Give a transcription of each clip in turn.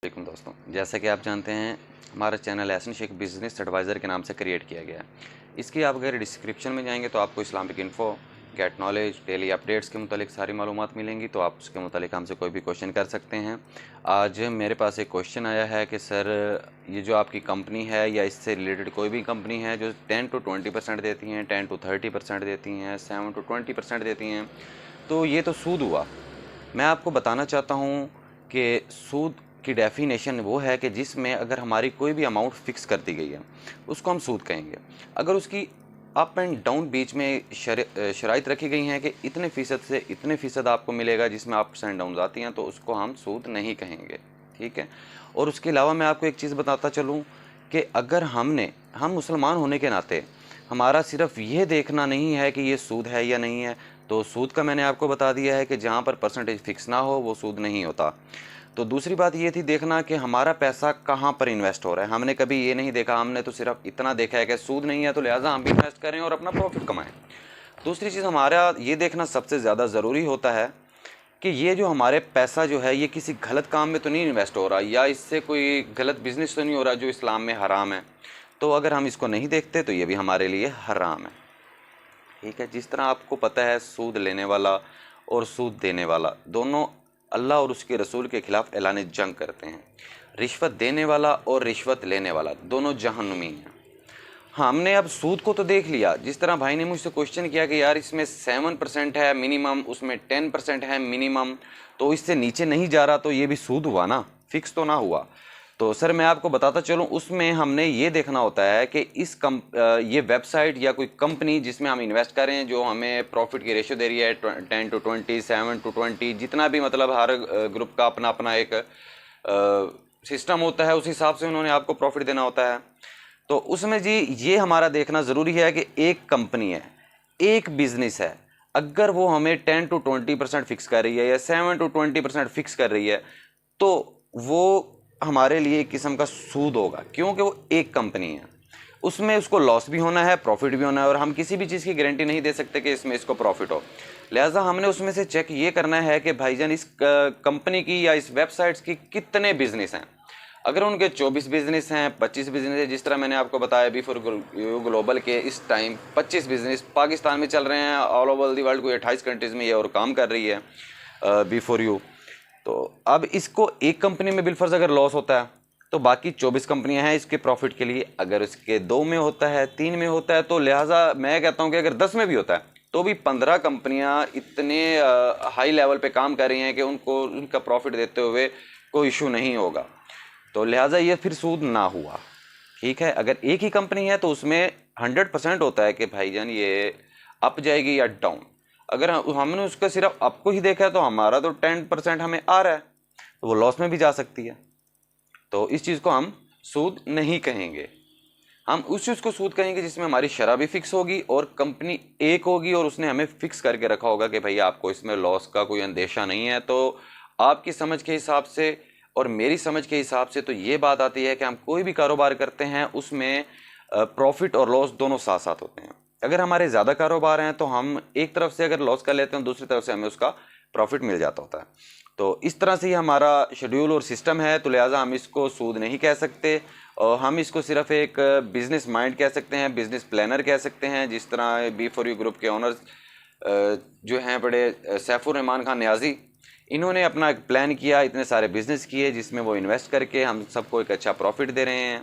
वालेकुम दोस्तों, जैसा कि आप जानते हैं हमारा channel Ehsan Shaikh business adviser के नाम से क्रिएट किया गया है। इसकी आप अगर डिस्क्रिप्शन में जाएंगे तो आपको Islamic info, get knowledge, daily updates के मुतालिक सारी मालूमात मिलेंगी, तो आप उसके मुतालिक हमसे कोई भी क्वेश्चन कर सकते हैं। आज मेरे पास एक क्वेश्चन आया है कि सर, ये जो आपकी कंपनी है या इससे रिलेटेड कोई भी कंपनी है जो 10 to 20% देती हैं, 10 to 30% देती हैं, 7 to 20% देती हैं, तो ये तो सूद हुआ। मैं आपको बताना चाहता हूँ कि सूद की डेफिनेशन वो है कि जिसमें अगर हमारी कोई भी अमाउंट फ़िक्स कर दी गई है उसको हम सूद कहेंगे। अगर उसकी अप एंड डाउन बीच में शराइत रखी गई हैं कि इतने फ़ीसद से इतने फ़ीसद आपको मिलेगा, जिसमें अप्स एंड डाउन आती हैं, तो उसको हम सूद नहीं कहेंगे। ठीक है। और उसके अलावा मैं आपको एक चीज़ बताता चलूँ कि अगर हम मुसलमान होने के नाते हमारा सिर्फ ये देखना नहीं है कि ये सूद है या नहीं है, तो सूद का मैंने आपको बता दिया है कि जहाँ पर परसेंटेज फ़िक्स ना हो वो सूद नहीं होता। तो दूसरी बात ये थी देखना कि हमारा पैसा कहाँ पर इन्वेस्ट हो रहा है। हमने कभी ये नहीं देखा, हमने तो सिर्फ इतना देखा है कि सूद नहीं है तो लिहाजा हम भी इन्वेस्ट करें और अपना प्रॉफिट कमाएं। दूसरी चीज़ हमारा ये देखना सबसे ज़्यादा ज़रूरी होता है कि ये जो हमारे पैसा जो है ये किसी गलत काम में तो नहीं इन्वेस्ट हो रहा, या इससे कोई गलत बिजनेस तो नहीं हो रहा जो इस्लाम में हराम है। तो अगर हम इसको नहीं देखते तो ये भी हमारे लिए हराम है। ठीक है। जिस तरह आपको पता है सूद लेने वाला और सूद देने वाला दोनों अल्लाह और उसके रसूल के खिलाफ ऐलान जंग करते हैं। रिश्वत देने वाला और रिश्वत लेने वाला दोनों जहन्नुमी हैं। हमने अब सूद को तो देख लिया, जिस तरह भाई ने मुझसे क्वेश्चन किया कि यार इसमें 7% है मिनिमम, उसमें 10% है मिनिमम, तो इससे नीचे नहीं जा रहा, तो ये भी सूद हुआ ना, फिक्स तो ना हुआ। तो सर मैं आपको बताता चलूँ, उसमें हमने ये देखना होता है कि ये वेबसाइट या कोई कंपनी जिसमें हम इन्वेस्ट कर रहे हैं, जो हमें प्रॉफिट की रेशियो दे रही है 10 to 20, 7 to 20, जितना भी, मतलब हर ग्रुप का अपना अपना एक सिस्टम होता है, उस हिसाब से उन्होंने आपको प्रॉफिट देना होता है। तो उसमें जी ये हमारा देखना ज़रूरी है कि एक कंपनी है, एक बिजनेस है, अगर वो हमें 10 to 20% फिक्स कर रही है या 7 to 20% फिक्स कर रही है, तो वो हमारे लिए एक किस्म का सूद होगा, क्योंकि वो एक कंपनी है। उसमें उसको लॉस भी होना है, प्रॉफिट भी होना है, और हम किसी भी चीज़ की गारंटी नहीं दे सकते कि इसमें इसको प्रॉफिट हो। लिहाजा हमने उसमें से चेक ये करना है कि भाईजान इस कंपनी की या इस वेबसाइट्स की कितने बिजनेस हैं। अगर उनके 24 बिजनेस हैं, 25 बिजनेस है, जिस तरह मैंने आपको बताया बिफोर ग्लोबल के इस टाइम 25 बिजनेस पाकिस्तान में चल रहे हैं, ऑल ओवर दी वर्ल्ड कोई 28 कंट्रीज़ में ये और काम कर रही है बिफोर यू। तो अब इसको एक कंपनी में बिलफर्ज अगर लॉस होता है तो बाकी 24 कंपनियां हैं इसके प्रॉफिट के लिए। अगर इसके 2 में होता है, 3 में होता है, तो लिहाजा मैं कहता हूं कि अगर 10 में भी होता है तो भी 15 कंपनियां इतने हाई लेवल पे काम कर रही हैं कि उनको उनका प्रॉफिट देते हुए कोई इशू नहीं होगा। तो लिहाजा ये फिर सूद ना हुआ। ठीक है। अगर एक ही कंपनी है तो उसमें 100% होता है कि भाईजान ये अप जाएगी या डाउन। अगर हमने उसका सिर्फ अप को ही देखा है तो हमारा तो 10% हमें आ रहा है, तो वो लॉस में भी जा सकती है। तो इस चीज़ को हम सूद नहीं कहेंगे, हम उस चीज़ को सूद कहेंगे जिसमें हमारी शरह भी फिक्स होगी और कंपनी एक होगी और उसने हमें फिक्स करके रखा होगा कि भाई आपको इसमें लॉस का कोई अंदेशा नहीं है। तो आपकी समझ के हिसाब से और मेरी समझ के हिसाब से तो ये बात आती है कि हम कोई भी कारोबार करते हैं उसमें प्रॉफिट और लॉस दोनों साथ साथ होते हैं। अगर हमारे ज़्यादा कारोबार हैं तो हम एक तरफ से अगर लॉस कर लेते हैं, दूसरी तरफ से हमें उसका प्रॉफिट मिल जाता होता है। तो इस तरह से ही हमारा शेड्यूल और सिस्टम है, तो लिहाजा हम इसको सूद नहीं कह सकते, और हम इसको सिर्फ एक बिजनेस माइंड कह सकते हैं, बिजनेस प्लानर कह सकते हैं। जिस तरह B4U ग्रुप के ओनर्स जो हैं बड़े सैफुर रहमान खान न्याजी, इन्होंने अपना एक प्लान किया, इतने सारे बिजनेस किए जिसमें वो इन्वेस्ट करके हम सबको एक अच्छा प्रॉफिट दे रहे हैं।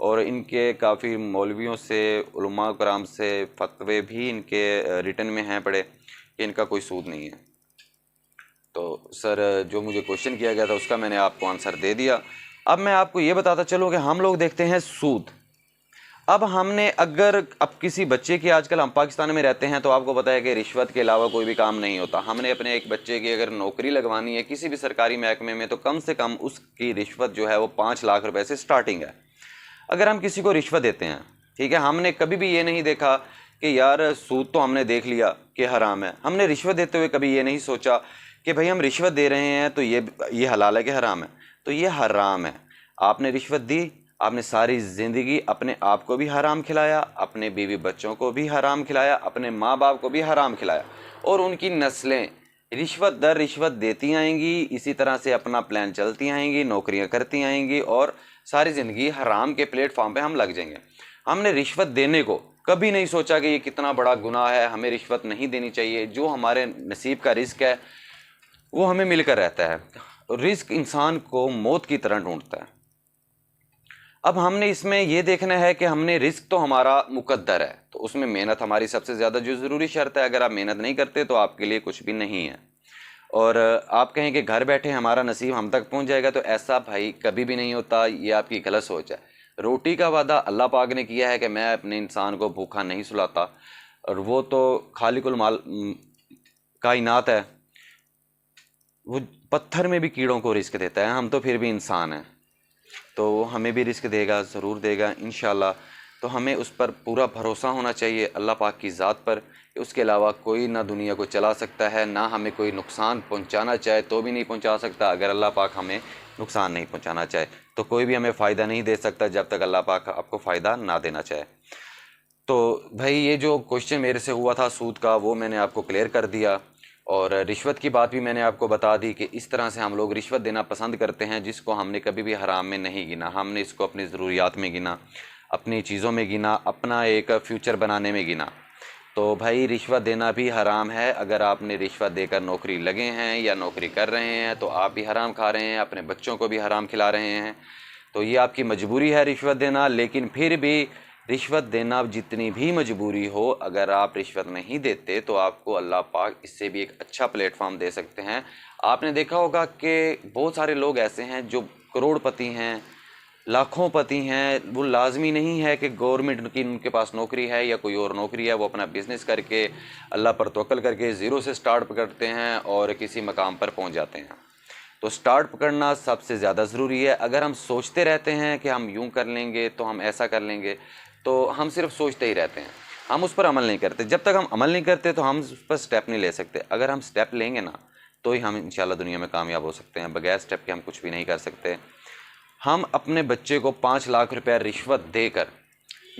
और इनके काफ़ी मौलवियों से, उलमा कराम से फतवे भी इनके रिटर्न में हैं पड़े कि इनका कोई सूद नहीं है। तो सर जो मुझे क्वेश्चन किया गया था उसका मैंने आपको आंसर दे दिया। अब मैं आपको ये बताता चलूँ कि हम लोग देखते हैं सूद। अब हमने अगर किसी बच्चे की, आजकल हम पाकिस्तान में रहते हैं तो आपको पता है कि रिश्वत के अलावा कोई भी काम नहीं होता। हमने अपने एक बच्चे की अगर नौकरी लगवानी है किसी भी सरकारी महकमे में तो कम से कम उसकी रिश्वत जो है वो 5 लाख रुपए से स्टार्टिंग है। अगर हम किसी को रिश्वत देते हैं, ठीक है, हमने कभी भी ये नहीं देखा कि यार सूद तो हमने देख लिया कि हराम है, हमने रिश्वत देते हुए कभी ये नहीं सोचा कि भाई हम रिश्वत दे रहे हैं तो ये हलाल है कि हराम है। तो ये हराम है। आपने रिश्वत दी, आपने सारी ज़िंदगी अपने आप को भी हराम खिलाया, अपने बीवी बच्चों को भी हराम खिलाया, अपने माँ बाप को भी हराम खिलाया, और उनकी नस्लें रिश्वत दर रिश्वत देती आएंगी, इसी तरह से अपना प्लान चलती आएंगी, नौकरियां करती आएंगी और सारी ज़िंदगी हराम के प्लेटफॉर्म पे हम लग जाएंगे। हमने रिश्वत देने को कभी नहीं सोचा कि ये कितना बड़ा गुनाह है, हमें रिश्वत नहीं देनी चाहिए। जो हमारे नसीब का रिस्क है वो हमें मिलकर रहता है। रिस्क इंसान को मौत की तरह ढूंढता है। अब हमने इसमें ये देखना है कि हमने रिस्क तो हमारा मुकद्दर है, तो उसमें मेहनत हमारी सबसे ज़्यादा जो ज़रूरी शर्त है। अगर आप मेहनत नहीं करते तो आपके लिए कुछ भी नहीं है। और आप कहें कि घर बैठे हमारा नसीब हम तक पहुंच जाएगा, तो ऐसा भाई कभी भी नहीं होता। ये आपकी गलत सोच है। रोटी का वादा अल्लाह पाक ने किया है कि मैं अपने इंसान को भूखा नहीं सुलाता, और वो तो खालिकुल माल कायनात है, वो पत्थर में भी कीड़ों को रिस्क देता है। हम तो फिर भी इंसान हैं, तो वो हमें भी रिस्क देगा, ज़रूर देगा इंशाल्लाह। तो हमें उस पर पूरा भरोसा होना चाहिए, अल्लाह पाक की ज़ात पर। उसके अलावा कोई ना दुनिया को चला सकता है, ना हमें कोई नुकसान पहुंचाना चाहे तो भी नहीं पहुंचा सकता। अगर अल्लाह पाक हमें नुकसान नहीं पहुंचाना चाहे तो कोई भी हमें फ़ायदा नहीं दे सकता जब तक अल्लाह पाक आपको फ़ायदा ना देना चाहे। तो भाई ये जो क्वेश्चन मेरे से हुआ था सूद का, वो मैंने आपको क्लियर कर दिया। और रिश्वत की बात भी मैंने आपको बता दी कि इस तरह से हम लोग रिश्वत देना पसंद करते हैं, जिसको हमने कभी भी हराम में नहीं गिना। हमने इसको अपनी ज़रूरियात में गिना, अपनी चीज़ों में गिना, अपना एक फ्यूचर बनाने में गिना। तो भाई रिश्वत देना भी हराम है। अगर आपने रिश्वत देकर नौकरी लगे हैं या नौकरी कर रहे हैं तो आप भी हराम खा रहे हैं, अपने बच्चों को भी हराम खिला रहे हैं। तो ये आपकी मजबूरी है रिश्वत देना। लेकिन फिर भी रिश्वत देना जितनी भी मजबूरी हो, अगर आप रिश्वत नहीं देते तो आपको अल्लाह पाक इससे भी एक अच्छा प्लेटफॉर्म दे सकते हैं। आपने देखा होगा कि बहुत सारे लोग ऐसे हैं जो करोड़पति हैं, लाखों पति हैं। वो लाजमी नहीं है कि गवर्नमेंट की उनके पास नौकरी है या कोई और नौकरी है। वो अपना बिजनेस करके अल्लाह पर तवक्कल करके ज़ीरो से स्टार्ट करते हैं और किसी मकाम पर पहुंच जाते हैं। तो स्टार्ट पकड़ना सबसे ज़्यादा ज़रूरी है। अगर हम सोचते रहते हैं कि हम यूं कर लेंगे तो हम ऐसा कर लेंगे, तो हम सिर्फ सोचते ही रहते हैं, हम उस पर अमल नहीं करते। जब तक हम अमल नहीं करते तो हम उस पर स्टेप नहीं ले सकते। अगर हम स्टेप लेंगे ना तो ही हम इंशाल्लाह दुनिया में कामयाब हो सकते हैं। बगैर स्टेप के हम कुछ भी नहीं कर सकते। हम अपने बच्चे को 5 लाख रुपया रिश्वत देकर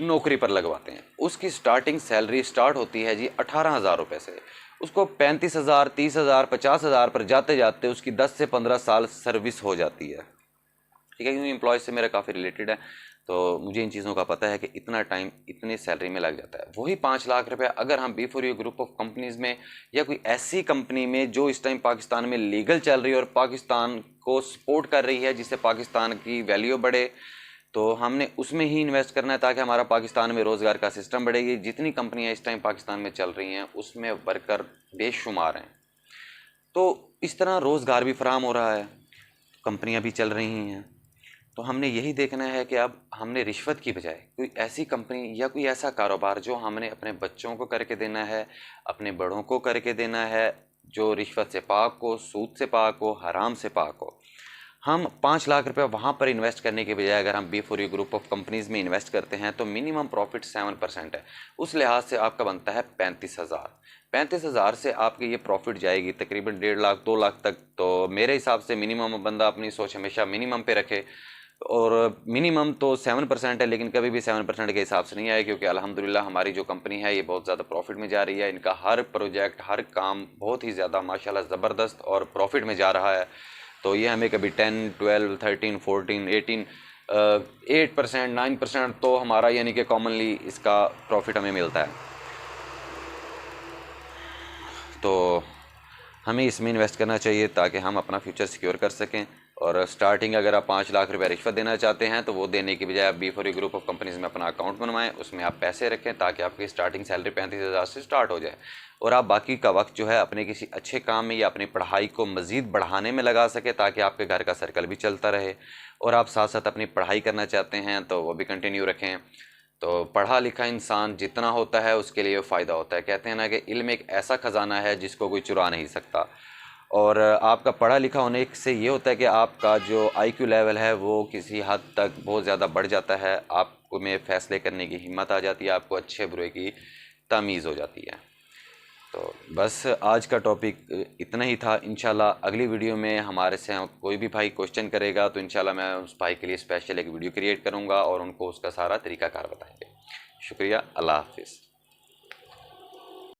नौकरी पर लगवाते हैं। उसकी स्टार्टिंग सैलरी स्टार्ट होती है जी 18,000 रुपये से। उसको 35,000, 30,000, 50,000 पर जाते जाते उसकी 10 से 15 साल सर्विस हो जाती है। ठीक है, क्योंकि एम्प्लॉय से मेरा काफ़ी रिलेटेड है, तो मुझे इन चीज़ों का पता है कि इतना टाइम इतनी सैलरी में लग जाता है। वही 5 लाख रुपए अगर हम B4U ग्रुप ऑफ कंपनीज़ में या कोई ऐसी कंपनी में जो इस टाइम पाकिस्तान में लीगल चल रही है और पाकिस्तान को सपोर्ट कर रही है, जिससे पाकिस्तान की वैल्यू बढ़े, तो हमने उसमें ही इन्वेस्ट करना है ताकि हमारा पाकिस्तान में रोज़गार का सिस्टम बढ़ेगी। जितनी कंपनियां इस टाइम पाकिस्तान में चल रही हैं उसमें वर्कर बेशुमार हैं, तो इस तरह रोज़गार भी फराहम हो रहा है, कंपनियां भी चल रही हैं। तो हमने यही देखना है कि अब हमने रिश्वत की बजाय कोई ऐसी कंपनी या कोई ऐसा कारोबार जो हमने अपने बच्चों को करके देना है, अपने बड़ों को करके देना है, जो रिश्वत से पाक हो, सूद से पाक हो, हराम से पाक हो। हम 5 लाख रुपए वहाँ पर इन्वेस्ट करने के बजाय अगर हम B4U ग्रुप ऑफ कंपनीज़ में इन्वेस्ट करते हैं तो मिनिमम प्रॉफिट 7% है। उस लिहाज से आपका बनता है 35,000। 35,000 से आपकी ये प्रॉफिट जाएगी तकरीबन 1.5 लाख 2 लाख तक। तो मेरे हिसाब से मिनिमम बंदा अपनी सोच हमेशा मिनिमम पे रखे। और मिनिमम तो 7% है, लेकिन कभी भी 7% के हिसाब से नहीं आए, क्योंकि अल्हम्दुलिल्लाह हमारी जो कंपनी है ये बहुत ज़्यादा प्रॉफिट में जा रही है। इनका हर प्रोजेक्ट, हर काम बहुत ही ज़्यादा माशाल्लाह ज़बरदस्त और प्रॉफिट में जा रहा है। तो ये हमें कभी 10, 12, 13, 14, 18, 8%, 9% तो हमारा यानी कि कॉमनली इसका प्रॉफिट हमें मिलता है। तो हमें इसमें इन्वेस्ट करना चाहिए ताकि हम अपना फ्यूचर सिक्योर कर सकें। और स्टार्टिंग अगर आप 5 लाख रुपए रिश्वत देना चाहते हैं तो वो देने की बजाय आप B4U ग्रुप ऑफ कंपनीज़ में अपना अकाउंट बनवाएं, उसमें आप पैसे रखें ताकि आपकी स्टार्टिंग सैलरी 35,000 से स्टार्ट हो जाए। और आप बाकी का वक्त जो है अपने किसी अच्छे काम में या अपनी पढ़ाई को मज़ीद बढ़ाने में लगा सके ताकि आपके घर का सर्कल भी चलता रहे। और आप साथ साथ अपनी पढ़ाई करना चाहते हैं तो वो भी कंटिन्यू रखें। तो पढ़ा लिखा इंसान जितना होता है उसके लिए फ़ायदा होता है। कहते हैं ना कि इल्म एक ऐसा ख़जाना है जिसको कोई चुरा नहीं सकता। और आपका पढ़ा लिखा होने से ये होता है कि आपका जो IQ लेवल है वो किसी हद तक बहुत ज़्यादा बढ़ जाता है। आपको में फ़ैसले करने की हिम्मत आ जाती है, आपको अच्छे बुरे की तमीज़ हो जाती है। तो बस आज का टॉपिक इतना ही था। इंशाल्लाह अगली वीडियो में हमारे से कोई भी भाई क्वेश्चन करेगा तो इंशाल्लाह मैं उस भाई के लिए स्पेशल एक वीडियो क्रिएट करूँगा और उनको उसका सारा तरीक़ाकार बताएंगे। शुक्रिया, अल्लाह हाफिज़।